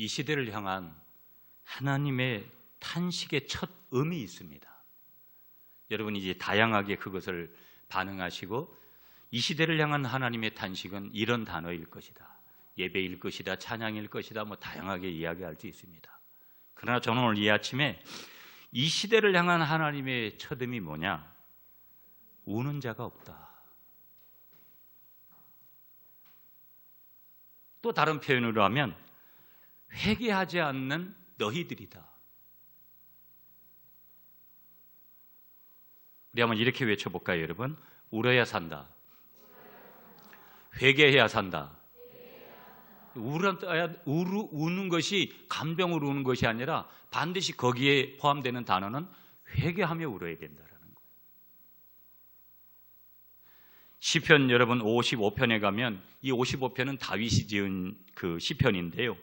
이 시대를 향한 하나님의 탄식의 첫 음이 있습니다. 여러분이 이제 다양하게 그것을 반응하시고 이 시대를 향한 하나님의 탄식은 이런 단어일 것이다, 예배일 것이다, 찬양일 것이다, 다양하게 이야기할 수 있습니다. 그러나 저는 오늘 이 아침에 이 시대를 향한 하나님의 첫 음이 뭐냐? 우는 자가 없다. 또 다른 표현으로 하면 회개하지 않는 너희들이다. 우리 한번 이렇게 외쳐볼까요, 여러분? 울어야 산다. 회개해야 산다. 우는 것이 감정으로 우는 것이 아니라 반드시 거기에 포함되는 단어는 회개하며 울어야 된다라는 거예요. 시편 여러분 55편에 가면 이 55편은 다윗이 지은 그 시편인데요.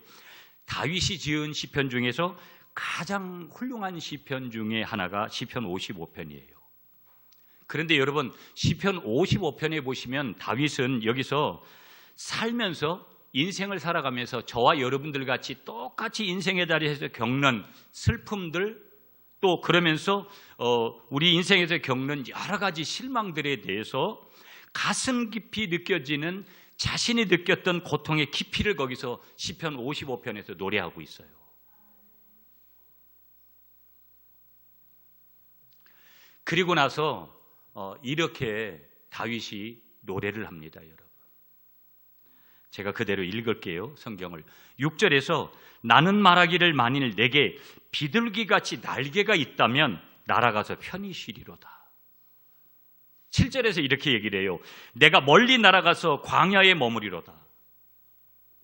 다윗이 지은 시편 중에서 가장 훌륭한 시편 중에 하나가 시편 55편이에요. 그런데 여러분 시편 55편에 보시면 다윗은 여기서 살면서 인생을 살아가면서 저와 여러분들 같이 똑같이 인생의 자리에서 겪는 슬픔들, 또 그러면서 우리 인생에서 겪는 여러 가지 실망들에 대해서 가슴 깊이 느껴지는 자신이 느꼈던 고통의 깊이를 거기서 시편 55편에서 노래하고 있어요. 그리고 나서 이렇게 다윗이 노래를 합니다, 여러분. 제가 그대로 읽을게요, 성경을. 6절에서 나는 말하기를 만일 내게 비둘기같이 날개가 있다면 날아가서 편히 쉬리로다. 7절에서 이렇게 얘기를 해요. 내가 멀리 날아가서 광야에 머무리로다.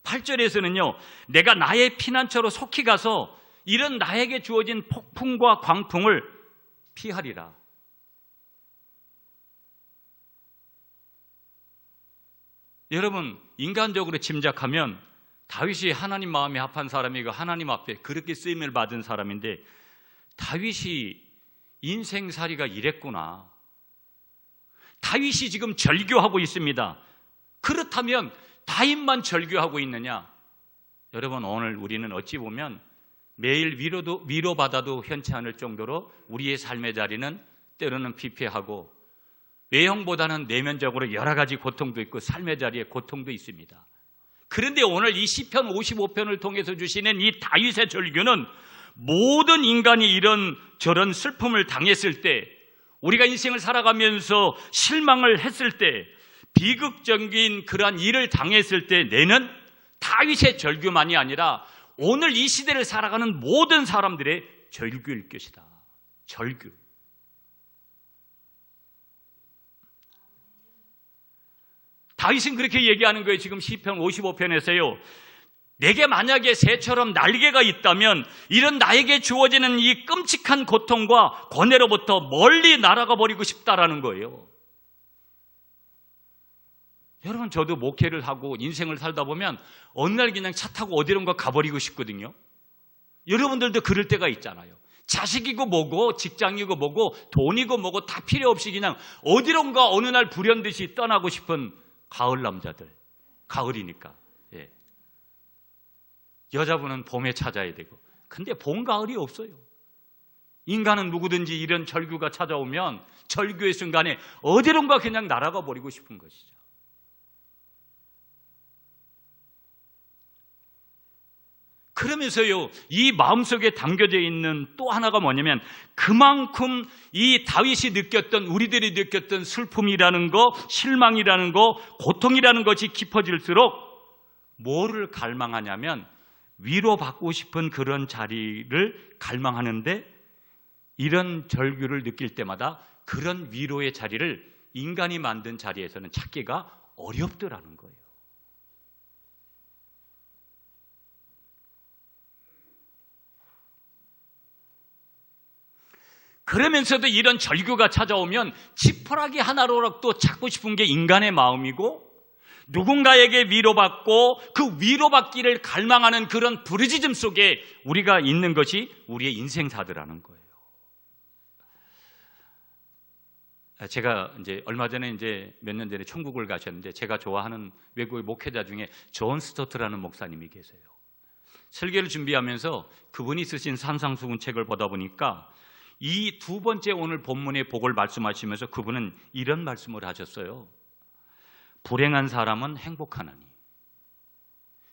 8절에서는요, 내가 나의 피난처로 속히 가서 이런 나에게 주어진 폭풍과 광풍을 피하리라. 여러분, 인간적으로 짐작하면 다윗이 하나님 마음에 합한 사람이고 하나님 앞에 그렇게 쓰임을 받은 사람인데 다윗이 인생살이가 이랬구나. 다윗이 지금 절규하고 있습니다. 그렇다면 다윗만 절규하고 있느냐? 여러분, 오늘 우리는 어찌 보면 매일 위로받아도 현치 않을 정도로 우리의 삶의 자리는 때로는 피폐하고 외형보다는 내면적으로 여러 가지 고통도 있고 삶의 자리에 고통도 있습니다. 그런데 오늘 이 시편 55편을 통해서 주시는 이 다윗의 절규는 모든 인간이 이런 저런 슬픔을 당했을 때, 우리가 인생을 살아가면서 실망을 했을 때, 비극적인 그러한 일을 당했을 때 내는 다윗의 절규만이 아니라 오늘 이 시대를 살아가는 모든 사람들의 절규일 것이다. 절규. 다윗은 그렇게 얘기하는 거예요. 지금 시편 55편에서요. 내게 만약에 새처럼 날개가 있다면 이런 나에게 주어지는 이 끔찍한 고통과 고뇌로부터 멀리 날아가 버리고 싶다라는 거예요. 여러분, 저도 목회를 하고 인생을 살다 보면 어느 날 그냥 차 타고 어디론가 가버리고 싶거든요. 여러분들도 그럴 때가 있잖아요. 자식이고 뭐고 직장이고 뭐고 돈이고 뭐고 다 필요 없이 그냥 어디론가 어느 날 불현듯이 떠나고 싶은 가을 남자들. 가을이니까. 예. 여자분은 봄에 찾아야 되고. 근데 봄, 가을이 없어요. 인간은 누구든지 이런 절규가 찾아오면 절규의 순간에 어디론가 그냥 날아가 버리고 싶은 것이죠. 그러면서요, 이 마음속에 담겨져 있는 또 하나가 뭐냐면 그만큼 이 다윗이 느꼈던, 우리들이 느꼈던 슬픔이라는 거, 실망이라는 거, 고통이라는 것이 깊어질수록 뭐를 갈망하냐면 위로받고 싶은 그런 자리를 갈망하는데, 이런 절규를 느낄 때마다 그런 위로의 자리를 인간이 만든 자리에서는 찾기가 어렵더라는 거예요. 그러면서도 이런 절규가 찾아오면 지푸라기 하나로라도 찾고 싶은 게 인간의 마음이고, 누군가에게 위로받고 그 위로받기를 갈망하는 그런 부르짖음 속에 우리가 있는 것이 우리의 인생사더라는 거예요. 제가 이제 얼마 전에 이제 몇 년 전에 천국을 가셨는데, 제가 좋아하는 외국의 목회자 중에 존 스토트라는 목사님이 계세요. 설교를 준비하면서 그분이 쓰신 산상수훈 책을 보다 보니까 이 두 번째 오늘 본문의 복을 말씀하시면서 그분은 이런 말씀을 하셨어요. 불행한 사람은 행복하나니.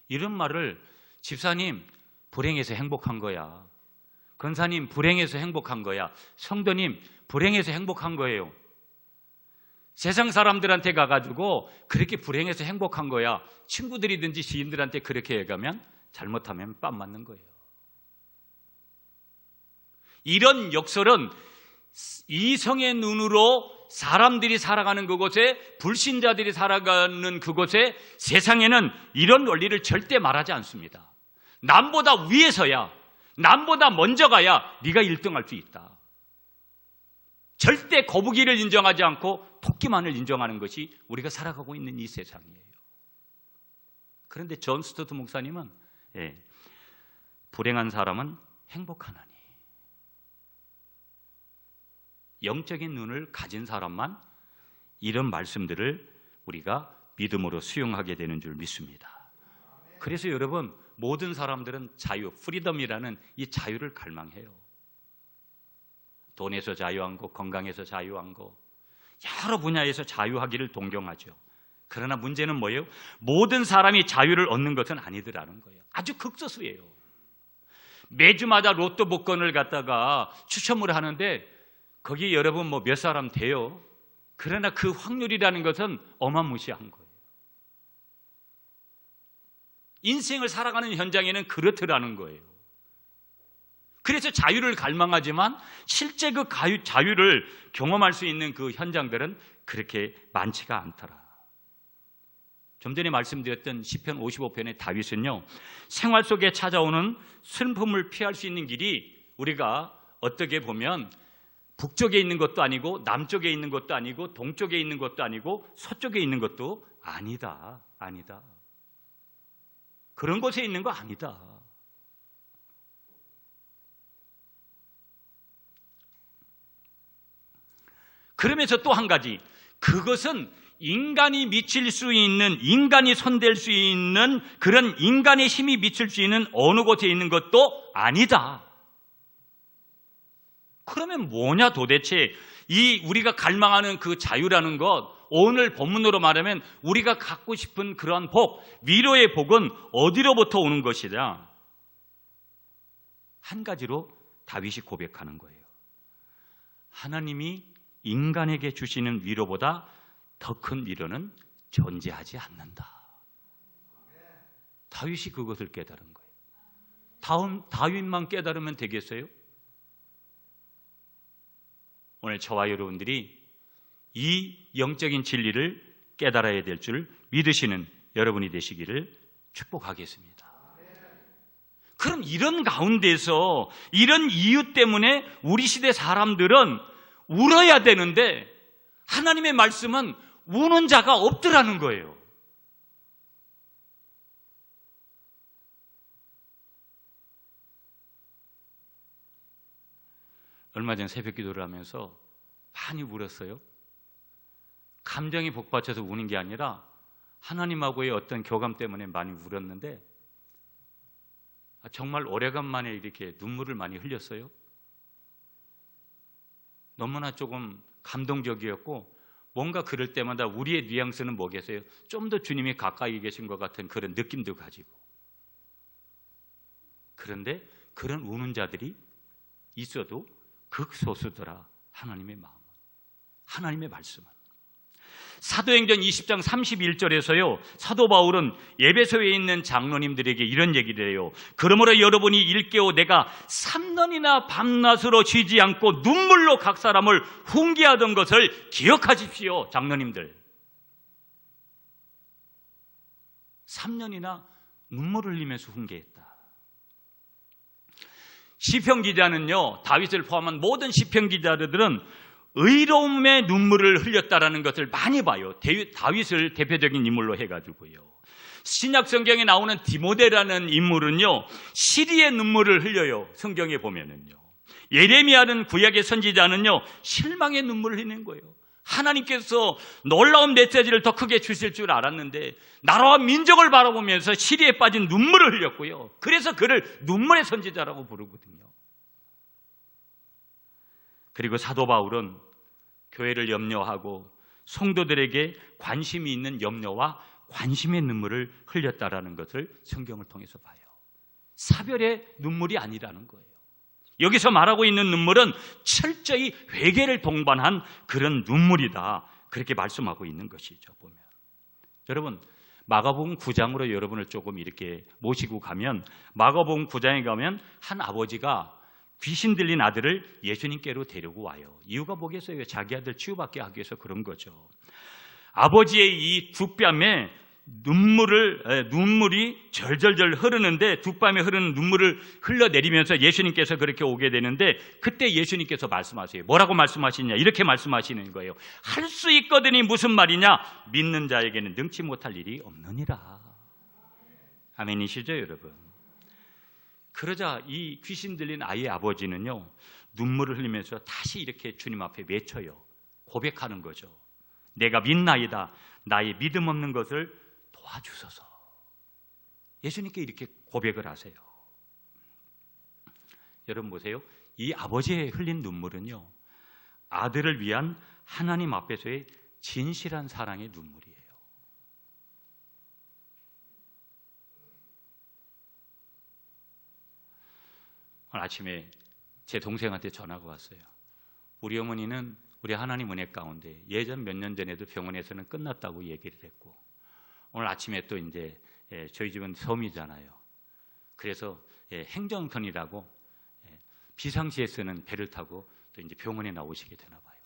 이런 말을 집사님 불행해서 행복한 거야. 권사님 불행해서 행복한 거야. 성도님 불행해서 행복한 거예요. 세상 사람들한테 가가지고 그렇게 불행해서 행복한 거야. 친구들이든지 지인들한테 그렇게 얘기하면 잘못하면 뺨 맞는 거예요. 이런 역설은 이성의 눈으로 사람들이 살아가는 그곳에, 불신자들이 살아가는 그곳에 세상에는 이런 원리를 절대 말하지 않습니다. 남보다 위에서야, 남보다 먼저 가야 네가 1등할 수 있다. 절대 거북이를 인정하지 않고 토끼만을 인정하는 것이 우리가 살아가고 있는 이 세상이에요. 그런데 존 스토트 목사님은 불행한 사람은 행복하나니. 영적인 눈을 가진 사람만 이런 말씀들을 우리가 믿음으로 수용하게 되는 줄 믿습니다. 그래서 여러분, 모든 사람들은 자유, 프리덤이라는 이 자유를 갈망해요. 돈에서 자유한 거, 건강에서 자유한 거, 여러 분야에서 자유하기를 동경하죠. 그러나 문제는 뭐예요? 모든 사람이 자유를 얻는 것은 아니더라는 거예요. 아주 극소수예요. 매주마다 로또 복권을 갖다가 추첨을 하는데 거기 여러분 몇 사람 돼요. 그러나 그 확률이라는 것은 어마무시한 거예요. 인생을 살아가는 현장에는 그렇더라는 거예요. 그래서 자유를 갈망하지만 실제 그 자유를 경험할 수 있는 그 현장들은 그렇게 많지가 않더라. 좀 전에 말씀드렸던 시편 55편의 다윗은요, 생활 속에 찾아오는 슬픔을 피할 수 있는 길이 우리가 어떻게 보면 북쪽에 있는 것도 아니고 남쪽에 있는 것도 아니고 동쪽에 있는 것도 아니고 서쪽에 있는 것도 아니다. 그런 곳에 있는 거 아니다. 그러면서 또 한 가지, 그것은 인간이 미칠 수 있는, 인간이 손댈 수 있는 그런 인간의 힘이 미칠 수 있는 어느 곳에 있는 것도 아니다. 그러면 뭐냐 도대체? 이 우리가 갈망하는 그 자유라는 것, 오늘 본문으로 말하면 우리가 갖고 싶은 그러한 복, 위로의 복은 어디로부터 오는 것이냐? 한 가지로 다윗이 고백하는 거예요. 하나님이 인간에게 주시는 위로보다 더 큰 위로는 존재하지 않는다. 다윗이 그것을 깨달은 거예요. 다윗만 깨달으면 되겠어요? 오늘 저와 여러분들이 이 영적인 진리를 깨달아야 될 줄 믿으시는 여러분이 되시기를 축복하겠습니다. 그럼 이런 가운데서 이런 이유 때문에 우리 시대 사람들은 울어야 되는데 하나님의 말씀은 우는 자가 없더라는 거예요. 얼마 전 새벽 기도를 하면서 많이 울었어요. 감정이 복받쳐서 우는 게 아니라 하나님하고의 어떤 교감 때문에 많이 울었는데 정말 오래간만에 이렇게 눈물을 많이 흘렸어요. 너무나 조금 감동적이었고 뭔가 그럴 때마다 우리의 뉘앙스는 뭐겠어요? 좀 더 주님이 가까이 계신 것 같은 그런 느낌도 가지고. 그런데 그런 우는 자들이 있어도 극소수더라. 하나님의 마음은, 하나님의 말씀은. 사도행전 20장 31절에서요, 사도 바울은 에베소에 있는 장로님들에게 이런 얘기를 해요. 그러므로 여러분이 일깨워 내가 3년이나 밤낮으로 쉬지 않고 눈물로 각 사람을 훈계하던 것을 기억하십시오. 장로님들, 3년이나 눈물을 흘리면서 훈계했다. 시편 기자는요, 다윗을 포함한 모든 시편 기자들은 의로움의 눈물을 흘렸다라는 것을 많이 봐요. 다윗을 대표적인 인물로 해가지고요. 신약 성경에 나오는 디모데라는 인물은요, 시리의 눈물을 흘려요. 성경에 보면은요. 예레미야는 구약의 선지자는요, 실망의 눈물을 흘리는 거예요. 하나님께서 놀라운 메시지를 더 크게 주실 줄 알았는데 나라와 민족을 바라보면서 시리에 빠진 눈물을 흘렸고요. 그래서 그를 눈물의 선지자라고 부르거든요. 그리고 사도 바울은 교회를 염려하고 성도들에게 관심이 있는 염려와 관심의 눈물을 흘렸다라는 것을 성경을 통해서 봐요. 사별의 눈물이 아니라는 거예요. 여기서 말하고 있는 눈물은 철저히 회개를 동반한 그런 눈물이다. 그렇게 말씀하고 있는 것이죠. 보면 여러분, 마가복음 9장으로 여러분을 조금 이렇게 모시고 가면, 마가복음 9장에 가면 한 아버지가 귀신 들린 아들을 예수님께로 데리고 와요. 이유가 뭐겠어요? 자기 아들 치유받게 하기 위해서 그런 거죠. 아버지의 이 두 뺨에 눈물이 절절절 흐르는데, 두 뺨에 흐르는 눈물을 흘러내리면서 예수님께서 그렇게 오게 되는데, 그때 예수님께서 말씀하세요. 뭐라고 말씀하시냐? 이렇게 말씀하시는 거예요. 할 수 있거든이 무슨 말이냐? 믿는 자에게는 능치 못할 일이 없느니라. 아멘이시죠, 여러분? 그러자 이 귀신 들린 아이의 아버지는요, 눈물을 흘리면서 다시 이렇게 주님 앞에 외쳐요. 고백하는 거죠. 내가 믿나이다. 나의 믿음 없는 것을 도와주소서. 예수님께 이렇게 고백을 하세요. 여러분 보세요. 이 아버지의 흘린 눈물은요, 아들을 위한 하나님 앞에서의 진실한 사랑의 눈물이에요. 오늘 아침에 제 동생한테 전화가 왔어요. 우리 어머니는 우리 하나님 은혜 가운데 예전 몇 년 전에도 병원에서는 끝났다고 얘기를 했고, 오늘 아침에 또 이제 저희 집은 섬이잖아요. 그래서 행정선이라고 비상시에 쓰는 배를 타고 또 이제 병원에 나오시게 되나 봐요.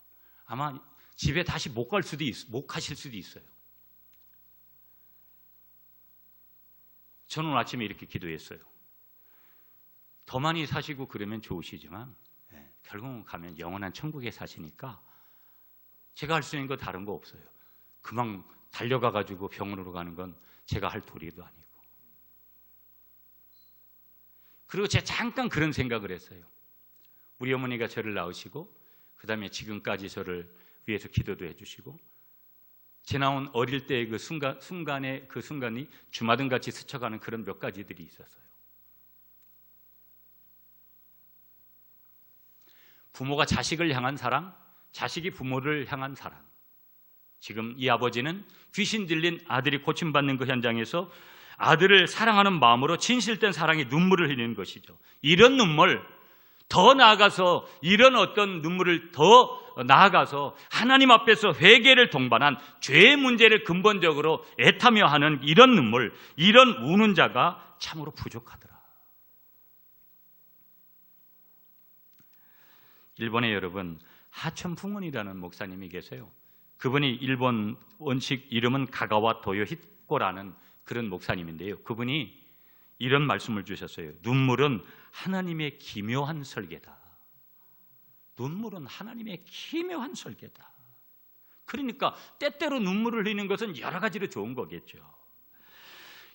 아마 집에 다시 못 가실 수도 있어요. 저는 오늘 아침에 이렇게 기도했어요. 더 많이 사시고 그러면 좋으시지만 결국은 가면 영원한 천국에 사시니까 제가 할 수 있는 거 다른 거 없어요. 그만 달려가가지고 병원으로 가는 건 제가 할 도리도 아니고. 그리고 제가 잠깐 그런 생각을 했어요. 우리 어머니가 저를 낳으시고 그 다음에 지금까지 저를 위해서 기도도 해주시고, 제 나온 어릴 때의 그 순간이 주마등같이 스쳐가는 그런 몇 가지들이 있었어요. 부모가 자식을 향한 사랑, 자식이 부모를 향한 사랑. 지금 이 아버지는 귀신 들린 아들이 고침받는 그 현장에서 아들을 사랑하는 마음으로 진실된 사랑의 눈물을 흘리는 것이죠. 이런 눈물, 더 나아가서 이런 어떤 눈물을 더 나아가서 하나님 앞에서 회개를 동반한 죄의 문제를 근본적으로 애타며 하는 이런 눈물, 이런 우는 자가 참으로 부족하더라. 일본에 여러분 하천풍원이라는 목사님이 계세요. 그분이 일본 원식 이름은 가가와 도요히코라는 그런 목사님인데요. 그분이 이런 말씀을 주셨어요. 눈물은 하나님의 기묘한 설계다. 눈물은 하나님의 기묘한 설계다. 그러니까 때때로 눈물을 흘리는 것은 여러 가지로 좋은 거겠죠.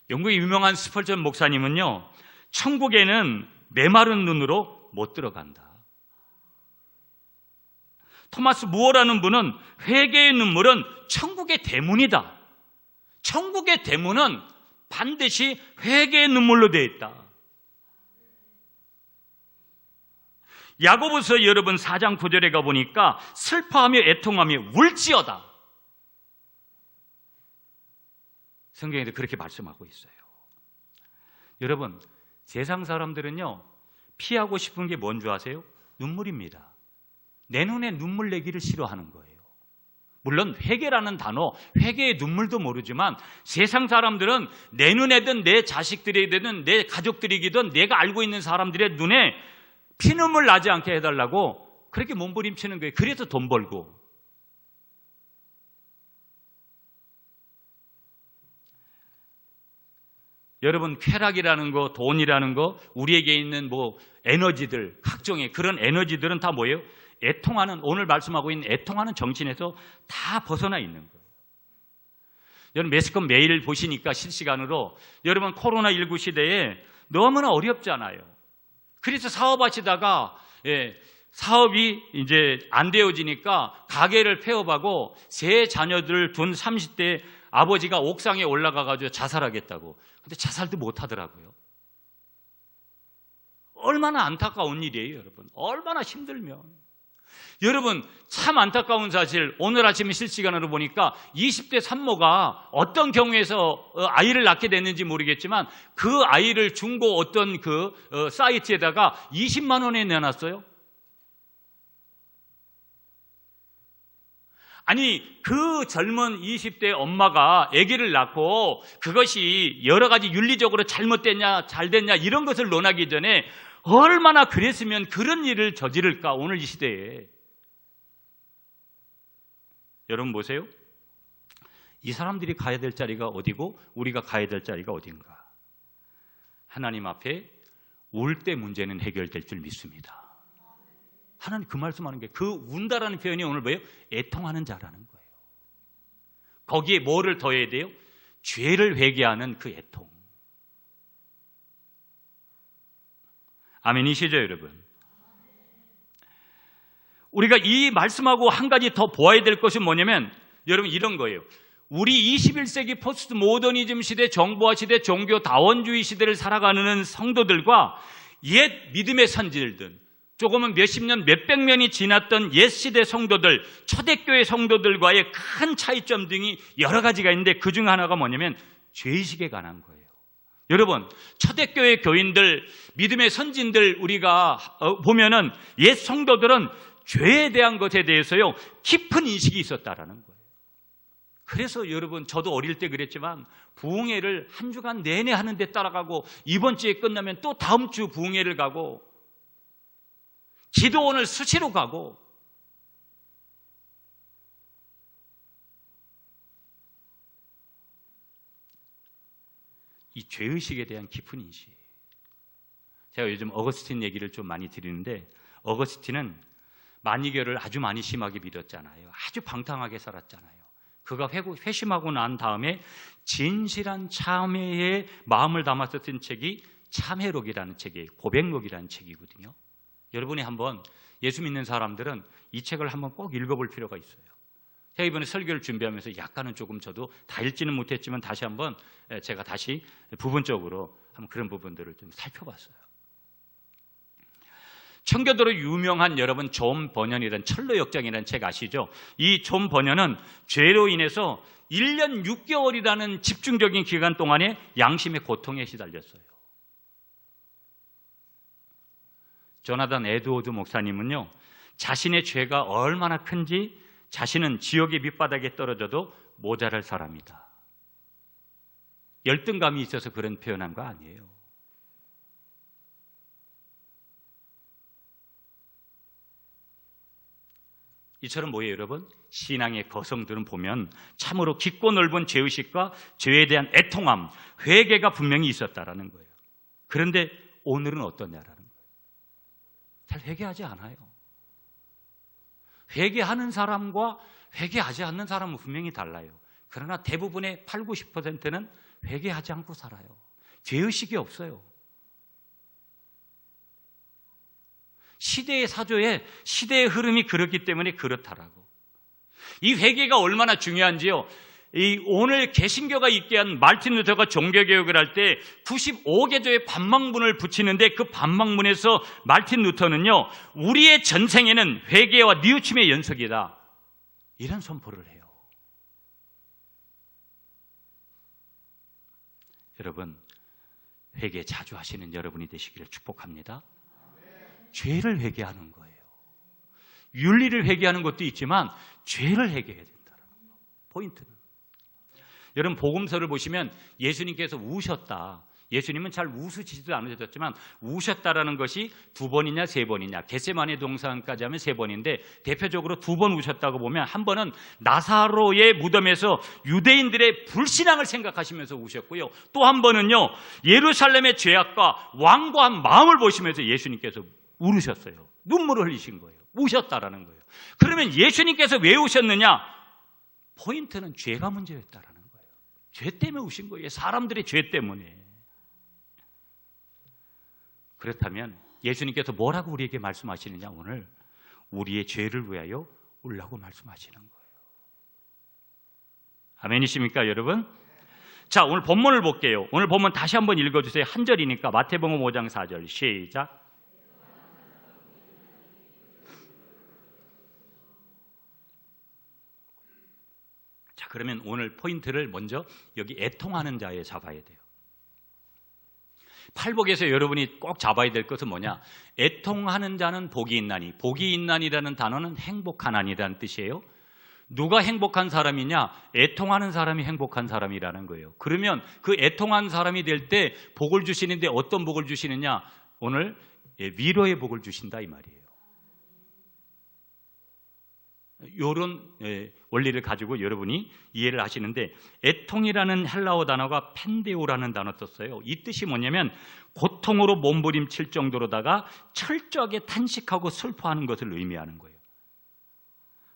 영국의 유명한 스펄전 목사님은요, 천국에는 메마른 눈으로 못 들어간다. 토마스 무어라는 분은 회개의 눈물은 천국의 대문이다. 천국의 대문은 반드시 회개의 눈물로 되어 있다. 야고보서 여러분 4장 9절에 가보니까 슬퍼하며 애통하며 울지어다. 성경에도 그렇게 말씀하고 있어요. 여러분, 세상 사람들은요, 피하고 싶은 게 뭔 줄 아세요? 눈물입니다. 내 눈에 눈물 내기를 싫어하는 거예요. 물론 회개라는 단어, 회개의 눈물도 모르지만 세상 사람들은 내 눈에든 내 자식들이든 내 가족들이든 내가 알고 있는 사람들의 눈에 피눈물 나지 않게 해달라고 그렇게 몸부림치는 거예요. 그래서 돈 벌고. 여러분, 쾌락이라는 거, 돈이라는 거, 우리에게 있는 에너지들, 각종의 그런 에너지들은 다 뭐예요? 애통하는, 오늘 말씀하고 있는 애통하는 정신에서 다 벗어나 있는 거예요. 여러분, 매스컴 매일 보시니까 실시간으로 여러분 코로나19 시대에 너무나 어렵잖아요. 그래서 사업하시다가 사업이 이제 안 되어지니까 가게를 폐업하고 세 자녀들을 둔 30대 아버지가 옥상에 올라가가지고 자살하겠다고. 근데 자살도 못 하더라고요. 얼마나 안타까운 일이에요, 여러분. 얼마나 힘들면. 여러분, 참 안타까운 사실, 오늘 아침에 실시간으로 보니까 20대 산모가 어떤 경우에서 아이를 낳게 됐는지 모르겠지만 그 아이를 중고 어떤 그 사이트에다가 20만 원에 내놨어요. 아니, 그 젊은 20대 엄마가 아기를 낳고 그것이 여러 가지 윤리적으로 잘못됐냐 잘됐냐 이런 것을 논하기 전에 얼마나 그랬으면 그런 일을 저지를까, 오늘 이 시대에. 여러분 보세요. 이 사람들이 가야 될 자리가 어디고 우리가 가야 될 자리가 어딘가. 하나님 앞에 울 때 문제는 해결될 줄 믿습니다. 하나님 그 말씀하는 게, 그 운다라는 표현이 오늘 뭐예요? 애통하는 자라는 거예요. 거기에 뭐를 더해야 돼요? 죄를 회개하는 그 애통. 아멘이시죠, 여러분? 우리가 이 말씀하고 한 가지 더 보아야 될 것은 뭐냐면, 여러분 이런 거예요. 우리 21세기 포스트 모더니즘 시대, 정보화 시대, 종교 다원주의 시대를 살아가는 성도들과 옛 믿음의 선지들, 조금은 몇십 년, 몇백 년이 지났던 옛 시대 성도들, 초대교회 성도들과의 큰 차이점 등이 여러 가지가 있는데 그 중 하나가 뭐냐면 죄의식에 관한 거예요. 여러분, 초대교회 교인들, 믿음의 선진들 우리가 보면은 옛 성도들은 죄에 대한 것에 대해서요 깊은 인식이 있었다라는 거예요. 그래서 여러분, 저도 어릴 때 그랬지만 부흥회를 한 주간 내내 하는데 따라가고, 이번 주에 끝나면 또 다음 주 부흥회를 가고, 기도원을 수시로 가고, 이 죄의식에 대한 깊은 인식. 제가 요즘 어거스틴 얘기를 좀 많이 드리는데, 어거스틴은 만이교를 아주 많이 심하게 믿었잖아요. 아주 방탕하게 살았잖아요. 그가 회심하고 난 다음에 진실한 참회의 마음을 담아서 쓴 책이 참회록이라는 책이에요. 고백록이라는 책이거든요. 여러분이 한번, 예수 믿는 사람들은 이 책을 한번 꼭 읽어볼 필요가 있어요. 제가 이번에 설교를 준비하면서 약간은 조금 저도 다 읽지는 못했지만 다시 한번 제가 다시 부분적으로 한번 그런 부분들을 좀 살펴봤어요. 청교도로 유명한, 여러분, 존 버년이라는 철로역정이라는 책 아시죠? 이 존 버년은 죄로 인해서 1년 6개월이라는 집중적인 기간 동안에 양심의 고통에 시달렸어요. 조나단 에드워드 목사님은요, 자신의 죄가 얼마나 큰지 자신은 지옥의 밑바닥에 떨어져도 모자랄 사람이다. 열등감이 있어서 그런 표현한 거 아니에요. 이처럼 뭐예요, 여러분? 신앙의 거성들은 보면 참으로 깊고 넓은 죄의식과 죄에 대한 애통함, 회개가 분명히 있었다라는 거예요. 그런데 오늘은 어떠냐라는 거예요. 잘 회개하지 않아요. 회개하는 사람과 회개하지 않는 사람은 분명히 달라요. 그러나 대부분의 8, 90%는 회개하지 않고 살아요. 죄의식이 없어요. 시대의 사조에 시대의 흐름이 그렇기 때문에 그렇다라고. 이 회개가 얼마나 중요한지요. 오늘 개신교가 있게 한 마르틴 루터가 종교개혁을 할 때 95개조의 반망문을 붙이는데, 그 반망문에서 마르틴 루터는요, 우리의 전생에는 회개와 뉘우침의 연속이다, 이런 선포를 해요. 여러분, 회개 자주 하시는 여러분이 되시기를 축복합니다. 죄를 회개하는 거예요. 윤리를 회개하는 것도 있지만 죄를 회개해야 된다는 거. 포인트는, 여러분, 복음서를 보시면 예수님께서 우셨다. 예수님은 잘 웃으시지도 않으셨지만 우셨다라는 것이 2번이냐 3번이냐, 겟세마네 동산까지 하면 3번인데 대표적으로 2번 우셨다고 보면, 한 번은 나사로의 무덤에서 유대인들의 불신앙을 생각하시면서 우셨고요, 또 한 번은요, 예루살렘의 죄악과 완고한 마음을 보시면서 예수님께서 울으셨어요. 눈물을 흘리신 거예요. 우셨다라는 거예요. 그러면 예수님께서 왜 우셨느냐? 포인트는 죄가 문제였다라는 거예요. 죄 때문에 우신 거예요. 사람들의 죄 때문에. 그렇다면 예수님께서 뭐라고 우리에게 말씀하시느냐? 오늘 우리의 죄를 위하여 울라고 말씀하시는 거예요. 아멘이십니까, 여러분? 자, 오늘 본문을 볼게요. 오늘 본문 다시 한번 읽어주세요. 한 절이니까 마태복음 5장 4절 시작. 자, 그러면 오늘 포인트를 먼저 여기 애통하는 자에 잡아야 돼요. 팔복에서 여러분이 꼭 잡아야 될 것은 뭐냐? 애통하는 자는 복이 있나니. 복이 있나니라는 단어는 행복하나니라는 뜻이에요. 누가 행복한 사람이냐? 애통하는 사람이 행복한 사람이라는 거예요. 그러면 그 애통한 사람이 될 때 복을 주시는데 어떤 복을 주시느냐? 오늘 위로의 복을 주신다 이 말이에요. 이런 원리를 가지고 여러분이 이해를 하시는데, 애통이라는 헬라어 단어가 펜데오라는 단어 썼어요. 이 뜻이 뭐냐면 고통으로 몸부림칠 정도로다가 철저하게 탄식하고 슬퍼하는 것을 의미하는 거예요.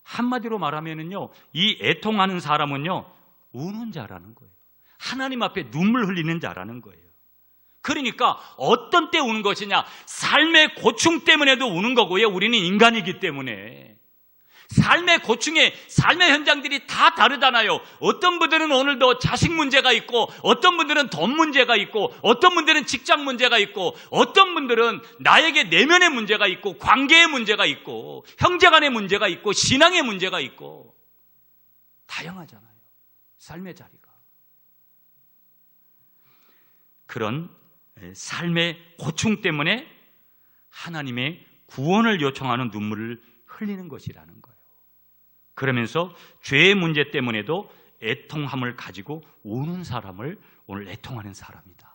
한마디로 말하면은요, 이 애통하는 사람은요, 우는 자라는 거예요. 하나님 앞에 눈물 흘리는 자라는 거예요. 그러니까 어떤 때 우는 것이냐? 삶의 고충 때문에도 우는 거고요. 우리는 인간이기 때문에. 삶의 고충에 삶의 현장들이 다 다르잖아요. 어떤 분들은 오늘도 자식 문제가 있고, 어떤 분들은 돈 문제가 있고, 어떤 분들은 직장 문제가 있고, 어떤 분들은 나에게 내면의 문제가 있고, 관계의 문제가 있고, 형제간의 문제가 있고, 신앙의 문제가 있고, 다양하잖아요. 삶의 자리가. 그런 삶의 고충 때문에 하나님의 구원을 요청하는 눈물을 흘리는 것이라는 거예요. 그러면서 죄의 문제 때문에도 애통함을 가지고 우는 사람을 오늘 애통하는 사람이다.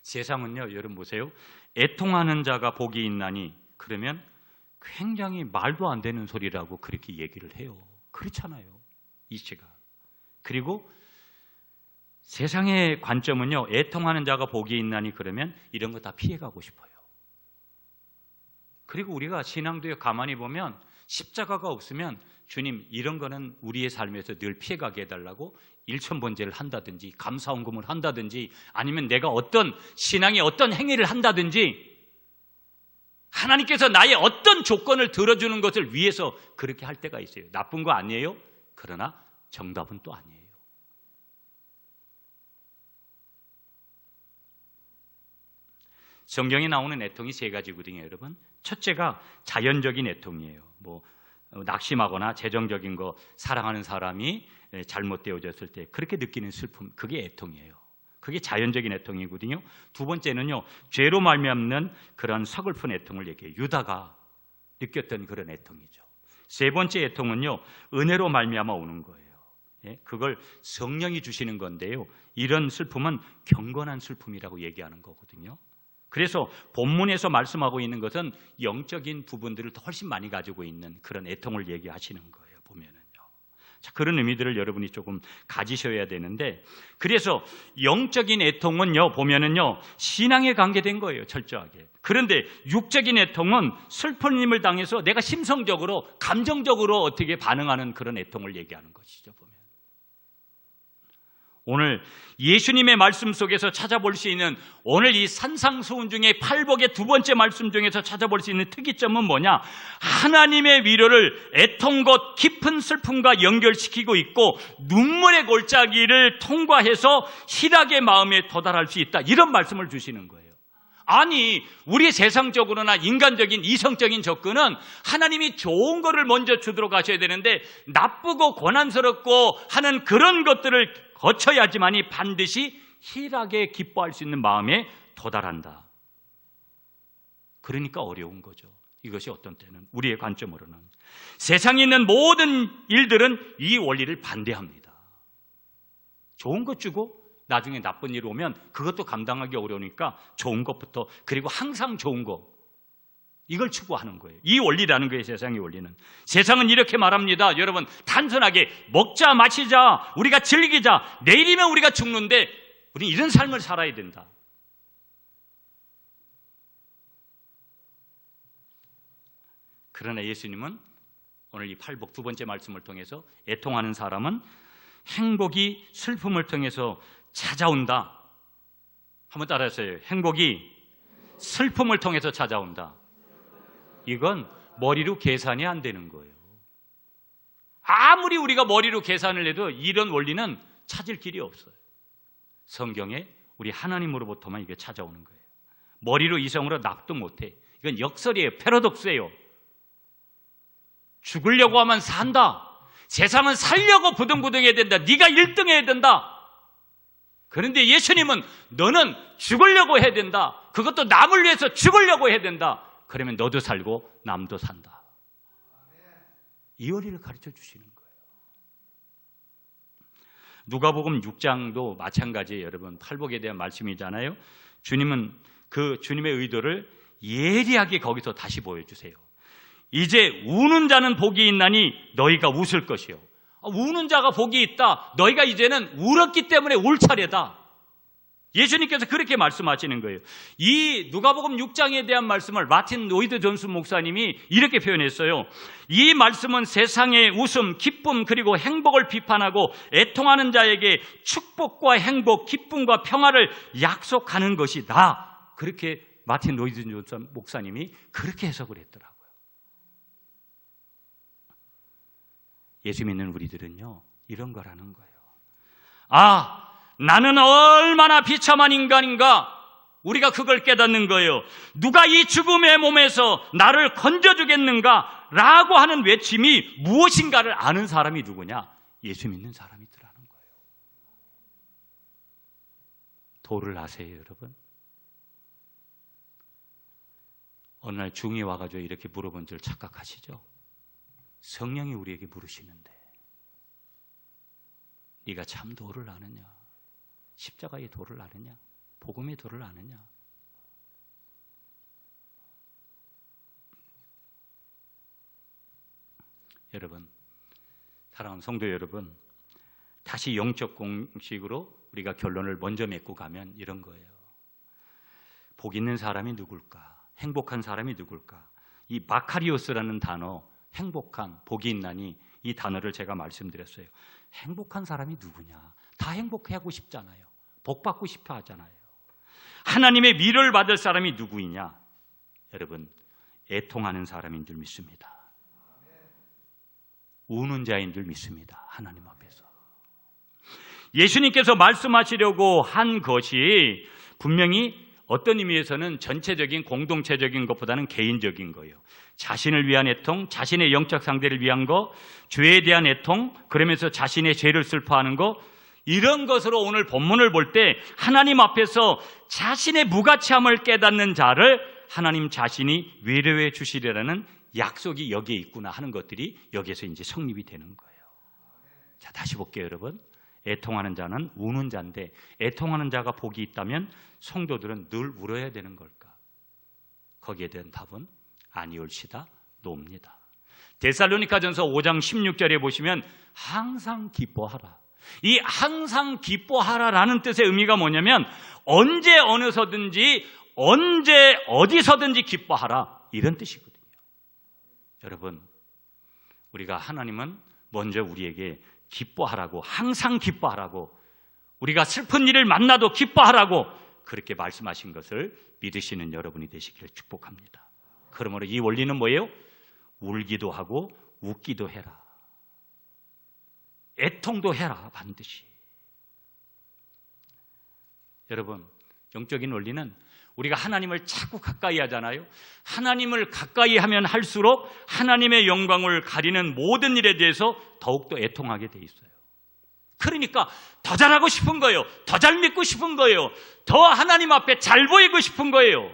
세상은요, 여러분 보세요. 애통하는 자가 복이 있나니, 그러면 굉장히 말도 안 되는 소리라고 그렇게 얘기를 해요. 그렇잖아요, 이 시가. 그리고 세상의 관점은요, 애통하는 자가 복이 있나니 그러면 이런 거 다 피해가고 싶어요. 그리고 우리가 신앙도에 가만히 보면 십자가가 없으면 주님 이런 거는 우리의 삶에서 늘 피해가게 해달라고 일천번제를 한다든지 감사헌금을 한다든지 아니면 내가 어떤 신앙의 어떤 행위를 한다든지 하나님께서 나의 어떤 조건을 들어주는 것을 위해서 그렇게 할 때가 있어요. 나쁜 거 아니에요. 그러나 정답은 또 아니에요. 성경에 나오는 애통이 세 가지거든요, 여러분. 첫째가 자연적인 애통이에요. 뭐 낙심하거나 재정적인 거, 사랑하는 사람이 잘못되어졌을 때 그렇게 느끼는 슬픔, 그게 애통이에요. 그게 자연적인 애통이거든요. 두 번째는요, 죄로 말미암는 그런 서글픈 애통을 얘기해요. 유다가 느꼈던 그런 애통이죠. 세 번째 애통은요, 은혜로 말미암아 오는 거예요. 그걸 성령이 주시는 건데요, 이런 슬픔은 경건한 슬픔이라고 얘기하는 거거든요. 그래서 본문에서 말씀하고 있는 것은 영적인 부분들을 더 훨씬 많이 가지고 있는 그런 애통을 얘기하시는 거예요, 보면은요. 자, 그런 의미들을 여러분이 조금 가지셔야 되는데, 그래서 영적인 애통은요, 보면은요, 신앙에 관계된 거예요, 철저하게. 그런데 육적인 애통은 슬픔을 당해서 내가 심성적으로, 감정적으로 어떻게 반응하는 그런 애통을 얘기하는 것이죠, 보면. 오늘 예수님의 말씀 속에서 찾아볼 수 있는, 오늘 이 산상수훈 중에 팔복의 두 번째 말씀 중에서 찾아볼 수 있는 특이점은 뭐냐? 하나님의 위로를 애통과 깊은 슬픔과 연결시키고 있고 눈물의 골짜기를 통과해서 희락의 마음에 도달할 수 있다, 이런 말씀을 주시는 거예요. 아니, 우리 세상적으로나 인간적인 이성적인 접근은 하나님이 좋은 거를 먼저 주도록 하셔야 되는데, 나쁘고 고난스럽고 하는 그런 것들을 거쳐야지만이 반드시 희락에 기뻐할 수 있는 마음에 도달한다. 그러니까 어려운 거죠. 이것이 어떤 때는 우리의 관점으로는 세상에 있는 모든 일들은 이 원리를 반대합니다. 좋은 것 주고 나중에 나쁜 일 오면 그것도 감당하기 어려우니까 좋은 것부터, 그리고 항상 좋은 거, 이걸 추구하는 거예요. 이 원리라는 거예요, 세상의 원리는. 세상은 이렇게 말합니다. 여러분, 단순하게 먹자 마시자, 우리가 즐기자, 내일이면 우리가 죽는데 우리는 이런 삶을 살아야 된다. 그러나 예수님은 오늘 이 팔복 두 번째 말씀을 통해서 애통하는 사람은 행복이 슬픔을 통해서 찾아온다. 한번 따라하세요. 행복이 슬픔을 통해서 찾아온다. 이건 머리로 계산이 안 되는 거예요. 아무리 우리가 머리로 계산을 해도 이런 원리는 찾을 길이 없어요. 성경에 우리 하나님으로부터만 이게 찾아오는 거예요. 머리로 이성으로 납득 못해. 이건 역설이에요. 패러독스예요. 죽으려고 하면 산다. 세상은 살려고 부등부등해야 된다. 네가 1등 해야 된다. 그런데 예수님은 너는 죽으려고 해야 된다. 그것도 남을 위해서 죽으려고 해야 된다. 그러면 너도 살고 남도 산다. 이 원리를 가르쳐 주시는 거예요. 누가복음 6장도 마찬가지예요. 여러분, 팔복에 대한 말씀이잖아요. 주님은 그 주님의 의도를 예리하게 거기서 다시 보여주세요. 이제 우는 자는 복이 있나니 너희가 웃을 것이요. 우는 자가 복이 있다. 너희가 이제는 울었기 때문에 울 차례다. 예수님께서 그렇게 말씀하시는 거예요. 이 누가복음 6장에 대한 말씀을 마틴 로이드 존스 목사님이 이렇게 표현했어요. 이 말씀은 세상의 웃음, 기쁨 그리고 행복을 비판하고 애통하는 자에게 축복과 행복, 기쁨과 평화를 약속하는 것이다. 그렇게 마틴 로이드 존스 목사님이 그렇게 해석을 했더라고요. 예수 믿는 우리들은요, 이런 거라는 거예요. 아, 나는 얼마나 비참한 인간인가? 우리가 그걸 깨닫는 거예요. 누가 이 죽음의 몸에서 나를 건져주겠는가? 라고 하는 외침이 무엇인가를 아는 사람이 누구냐? 예수 믿는 사람이더라는 거예요. 도를 아세요, 여러분? 어느 날 중이 와가지고 이렇게 물어본 줄 착각하시죠? 성령이 우리에게 물으시는데 네가 참 도를 아느냐? 십자가의 도를 아느냐? 복음의 도를 아느냐? 여러분, 사랑하는 성도 여러분, 다시 영적 공식으로 우리가 결론을 먼저 맺고 가면 이런 거예요. 복 있는 사람이 누굴까? 행복한 사람이 누굴까? 이 마카리오스라는 단어, 행복한, 복이 있나니, 이 단어를 제가 말씀드렸어요. 행복한 사람이 누구냐? 다 행복하고 싶잖아요. 복 받고 싶어 하잖아요. 하나님의 미를 받을 사람이 누구이냐? 여러분, 애통하는 사람인 줄 믿습니다. 우는 자인 줄 믿습니다. 하나님 앞에서. 예수님께서 말씀하시려고 한 것이 분명히 어떤 의미에서는 전체적인 공동체적인 것보다는 개인적인 거예요. 자신을 위한 애통, 자신의 영적 상대를 위한 거, 죄에 대한 애통, 그러면서 자신의 죄를 슬퍼하는 거, 이런 것으로 오늘 본문을 볼 때 하나님 앞에서 자신의 무가치함을 깨닫는 자를 하나님 자신이 위로해 주시리라는 약속이 여기에 있구나 하는 것들이 여기에서 이제 성립이 되는 거예요. 자, 다시 볼게요, 여러분. 애통하는 자는 우는 자인데, 애통하는 자가 복이 있다면 성도들은 늘 울어야 되는 걸까? 거기에 대한 답은 아니올시다, 노입니다. 데살로니가전서 5장 16절에 보시면 항상 기뻐하라. 이 항상 기뻐하라라는 뜻의 의미가 뭐냐면 언제 어느서든지, 언제 어디서든지 기뻐하라, 이런 뜻이거든요. 여러분, 우리가 하나님은 먼저 우리에게 기뻐하라고, 항상 기뻐하라고, 우리가 슬픈 일을 만나도 기뻐하라고 그렇게 말씀하신 것을 믿으시는 여러분이 되시기를 축복합니다. 그러므로 이 원리는 뭐예요? 울기도 하고 웃기도 해라. 애통도 해라, 반드시. 여러분, 영적인 원리는 우리가 하나님을 자꾸 가까이 하잖아요. 하나님을 가까이 하면 할수록 하나님의 영광을 가리는 모든 일에 대해서 더욱더 애통하게 돼 있어요. 그러니까 더 잘하고 싶은 거예요. 더 잘 믿고 싶은 거예요. 더 하나님 앞에 잘 보이고 싶은 거예요.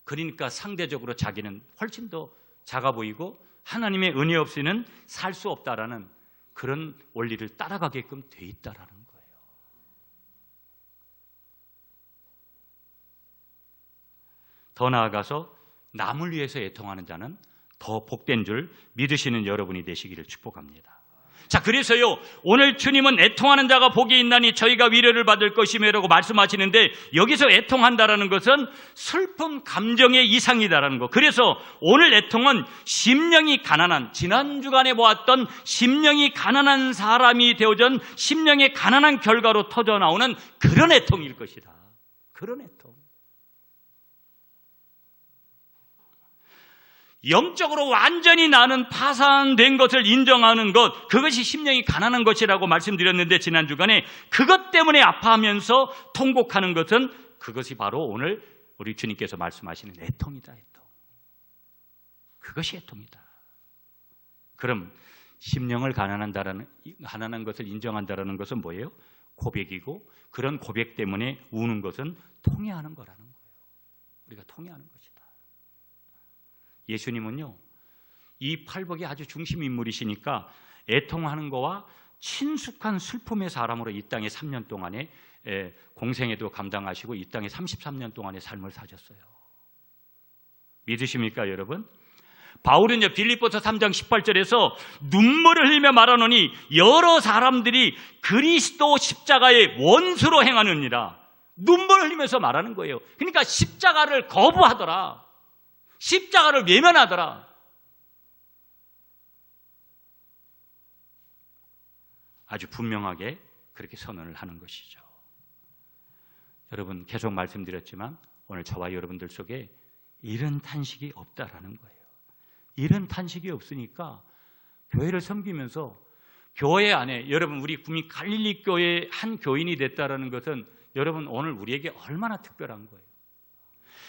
그러니까 상대적으로 자기는 훨씬 더 작아 보이고 하나님의 은혜 없이는 살 수 없다라는 그런 원리를 따라가게끔 돼 있다라는 거예요. 더 나아가서 남을 위해서 애통하는 자는 더 복된 줄 믿으시는 여러분이 되시기를 축복합니다. 자, 그래서요, 오늘 주님은 애통하는 자가 복이 있나니 저희가 위로를 받을 것이며라고 말씀하시는데, 여기서 애통한다라는 것은 슬픈 감정의 이상이다라는 거. 그래서 오늘 애통은 심령이 가난한, 지난 주간에 보았던 심령이 가난한 사람이 되어진 심령의 가난한 결과로 터져 나오는 그런 애통일 것이다. 그런 애통. 영적으로 완전히 나는 파산된 것을 인정하는 것, 그것이 심령이 가난한 것이라고 말씀드렸는데, 지난 주간에 그것 때문에 아파하면서 통곡하는 것은 그것이 바로 오늘 우리 주님께서 말씀하시는 애통이다. 애통. 그것이 애통이다. 그럼 심령을 가난한 것을 인정한다라는 것은 뭐예요? 고백이고, 그런 고백 때문에 우는 것은 통회하는 거라는 거예요. 우리가 통회하는 것이다. 예수님은요, 이 팔복의 아주 중심 인물이시니까 애통하는 거와 친숙한 슬픔의 사람으로 이 땅에 3년 동안에 공생애도 감당하시고 이 땅에 33년 동안의 삶을 사셨어요. 믿으십니까, 여러분? 바울은요, 빌립보서 3장 18절에서 눈물을 흘리며 말하노니 여러 사람들이 그리스도 십자가의 원수로 행하느니라. 눈물을 흘리면서 말하는 거예요. 그러니까 십자가를 거부하더라. 십자가를 외면하더라. 아주 분명하게 그렇게 선언을 하는 것이죠. 여러분, 계속 말씀드렸지만 오늘 저와 여러분들 속에 이런 탄식이 없다라는 거예요. 이런 탄식이 없으니까 교회를 섬기면서 교회 안에, 여러분, 우리 구미 갈릴리 교회 한 교인이 됐다라는 것은 여러분 오늘 우리에게 얼마나 특별한 거예요.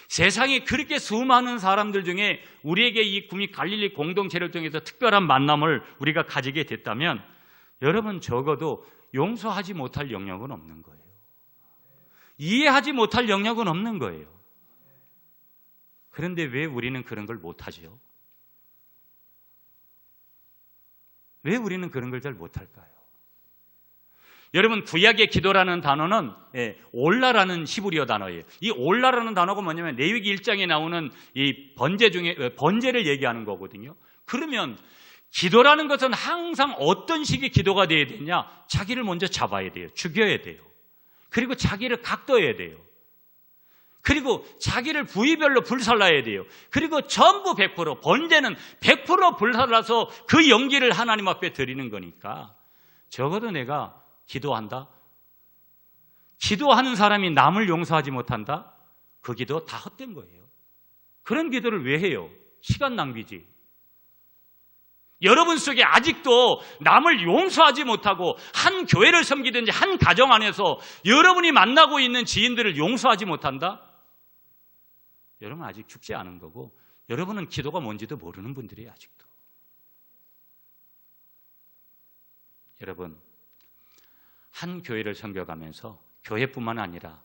세상에 그렇게 수많은 사람들 중에 우리에게 이 구미 갈릴리 공동체를 통해서 특별한 만남을 우리가 가지게 됐다면 여러분, 적어도 용서하지 못할 영역은 없는 거예요. 이해하지 못할 영역은 없는 거예요. 그런데 왜 우리는 그런 걸 못하죠? 왜 우리는 그런 걸 잘 못할까요? 여러분, 구약의 기도라는 단어는 올라라는 히브리어 단어예요. 이 올라라는 단어가 뭐냐면 레위기 1장에 나오는 이 번제 중에 번제를 얘기하는 거거든요. 그러면 기도라는 것은 항상 어떤 식의 기도가 돼야 되냐? 자기를 먼저 잡아야 돼요. 죽여야 돼요. 그리고 자기를 각도해야 돼요. 그리고 자기를 부위별로 불살라야 돼요. 그리고 전부 100%, 번제는 100% 불살라서 그 연기를 하나님 앞에 드리는 거니까 적어도 내가 기도한다? 기도하는 사람이 남을 용서하지 못한다? 그 기도 다 헛된 거예요. 그런 기도를 왜 해요? 시간 낭비지. 여러분 속에 아직도 남을 용서하지 못하고 한 교회를 섬기든지 한 가정 안에서 여러분이 만나고 있는 지인들을 용서하지 못한다? 여러분 아직 죽지 않은 거고 여러분은 기도가 뭔지도 모르는 분들이에요. 아직도. 여러분, 한 교회를 섬겨가면서 교회뿐만 아니라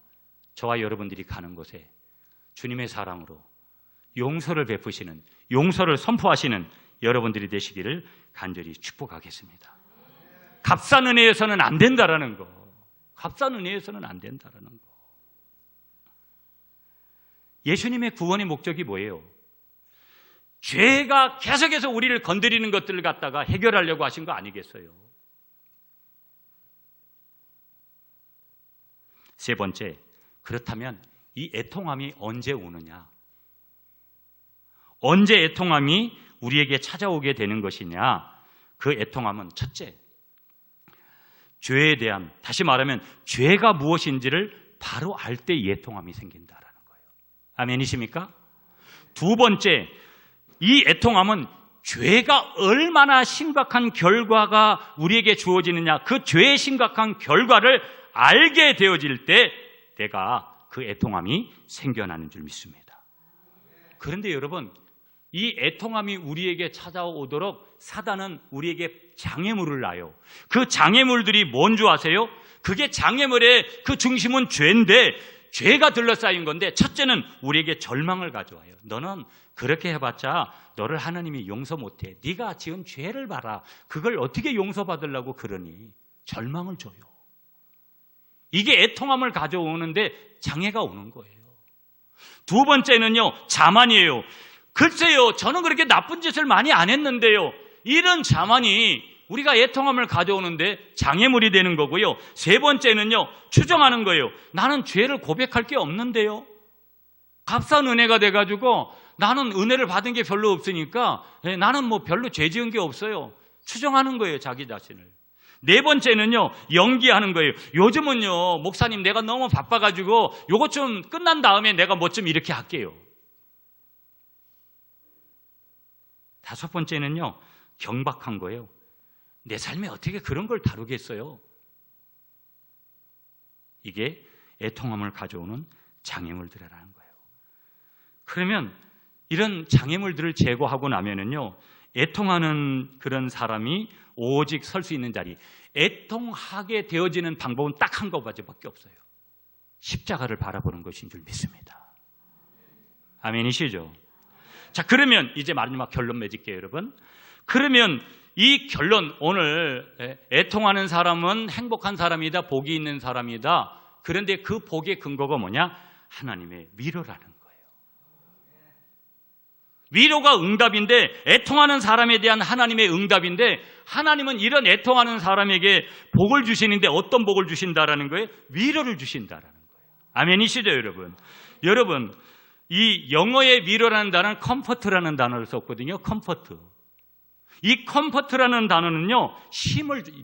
저와 여러분들이 가는 곳에 주님의 사랑으로 용서를 베푸시는, 용서를 선포하시는 여러분들이 되시기를 간절히 축복하겠습니다. 값싼 은혜에서는 안 된다라는 거. 값싼 은혜에서는 안 된다라는 거. 예수님의 구원의 목적이 뭐예요? 죄가 계속해서 우리를 건드리는 것들을 갖다가 해결하려고 하신 거 아니겠어요? 세 번째, 그렇다면 이 애통함이 언제 오느냐? 언제 애통함이 우리에게 찾아오게 되는 것이냐? 그 애통함은 첫째, 죄에 대한, 다시 말하면 죄가 무엇인지를 바로 알 때 이 애통함이 생긴다라는 거예요. 아멘이십니까? 두 번째, 이 애통함은 죄가 얼마나 심각한 결과가 우리에게 주어지느냐, 그 죄의 심각한 결과를 알게 되어질 때 내가 그 애통함이 생겨나는 줄 믿습니다. 그런데 여러분, 이 애통함이 우리에게 찾아오도록 사단은 우리에게 장애물을 놔요. 그 장애물들이 뭔 줄 아세요? 그게 장애물의 그 중심은 죄인데, 죄가 둘러싸인 건데, 첫째는 우리에게 절망을 가져와요. 너는 그렇게 해봤자 너를 하나님이 용서 못해. 네가 지은 죄를 봐라. 그걸 어떻게 용서받으려고 그러니? 절망을 줘요. 이게 애통함을 가져오는데 장애가 오는 거예요. 두 번째는요, 자만이에요. 글쎄요, 저는 그렇게 나쁜 짓을 많이 안 했는데요. 이런 자만이 우리가 애통함을 가져오는데 장애물이 되는 거고요. 세 번째는요, 추정하는 거예요. 나는 죄를 고백할 게 없는데요. 값싼 은혜가 돼가지고 나는 은혜를 받은 게 별로 없으니까 나는 뭐 별로 죄 지은 게 없어요. 추정하는 거예요, 자기 자신을. 네 번째는요, 연기하는 거예요. 요즘은요, 목사님 내가 너무 바빠가지고 요거 좀 끝난 다음에 내가 뭐 좀 이렇게 할게요. 다섯 번째는요, 경박한 거예요. 내 삶에 어떻게 그런 걸 다루겠어요? 이게 애통함을 가져오는 장애물들이라는 거예요. 그러면 이런 장애물들을 제거하고 나면은요, 애통하는 그런 사람이 오직 설 수 있는 자리, 애통하게 되어지는 방법은 딱 한 가지밖에 없어요. 십자가를 바라보는 것인 줄 믿습니다. 아멘이시죠? 자, 그러면 이제 마지막 결론 맺을게요, 여러분. 그러면 이 결론, 오늘 애통하는 사람은 행복한 사람이다, 복이 있는 사람이다. 그런데 그 복의 근거가 뭐냐? 하나님의 위로라는 거예요. 위로가 응답인데, 애통하는 사람에 대한 하나님의 응답인데, 하나님은 이런 애통하는 사람에게 복을 주시는데 어떤 복을 주신다라는 거예요? 위로를 주신다라는 거예요. 아멘이시죠, 여러분? 여러분, 이 영어의 위로라는 단어는 컴포트라는 단어를 썼거든요. 컴포트. 이 컴포트라는 단어는요,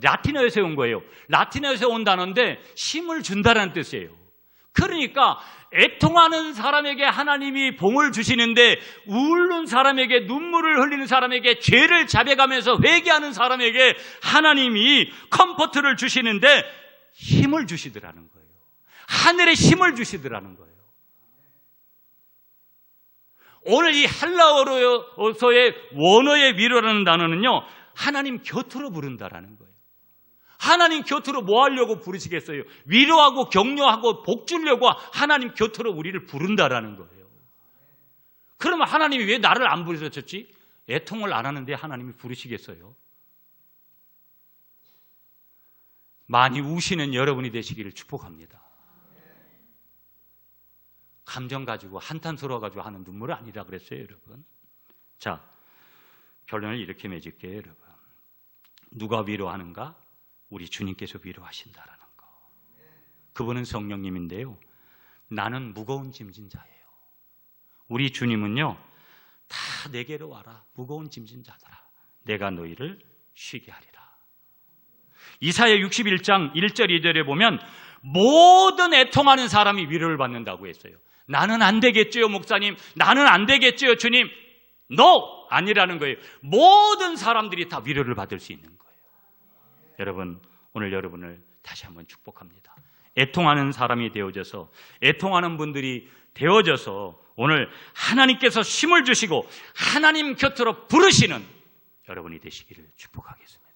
라틴어에서 온 거예요. 라틴어에서 온 단어인데 힘을 준다라는 뜻이에요. 그러니까 애통하는 사람에게 하나님이 복을 주시는데, 울는 사람에게, 눈물을 흘리는 사람에게, 죄를 자백하면서 회개하는 사람에게 하나님이 컴포트를 주시는데 힘을 주시더라는 거예요. 하늘의 힘을 주시더라는 거예요. 오늘 이 헬라어로서의 원어의 위로라는 단어는요, 하나님 곁으로 부른다라는 거예요. 하나님 곁으로 뭐 하려고 부르시겠어요? 위로하고 격려하고 복 주려고 하나님 곁으로 우리를 부른다라는 거예요. 그러면 하나님이 왜 나를 안 부르셨지? 애통을 안 하는데 하나님이 부르시겠어요? 많이 우시는 여러분이 되시기를 축복합니다. 감정 가지고 한탄스러워 가지고 하는 눈물은 아니라 그랬어요, 여러분. 자, 결론을 이렇게 맺을게요, 여러분. 누가 위로하는가? 우리 주님께서 위로하신다라는 거. 그분은 성령님인데요, 나는 무거운 짐진 자예요. 우리 주님은요, 다 내게로 와라, 무거운 짐진 자들아, 내가 너희를 쉬게 하리라. 이사야 61장 1절 2절에 보면 모든 애통하는 사람이 위로를 받는다고 했어요. 나는 안 되겠지요, 목사님. 나는 안 되겠지요, 주님. No! 아니라는 거예요. 모든 사람들이 다 위로를 받을 수 있는 거예요. 여러분, 오늘 여러분을 다시 한번 축복합니다. 애통하는 사람이 되어져서, 애통하는 분들이 되어져서 오늘 하나님께서 힘을 주시고 하나님 곁으로 부르시는 여러분이 되시기를 축복하겠습니다.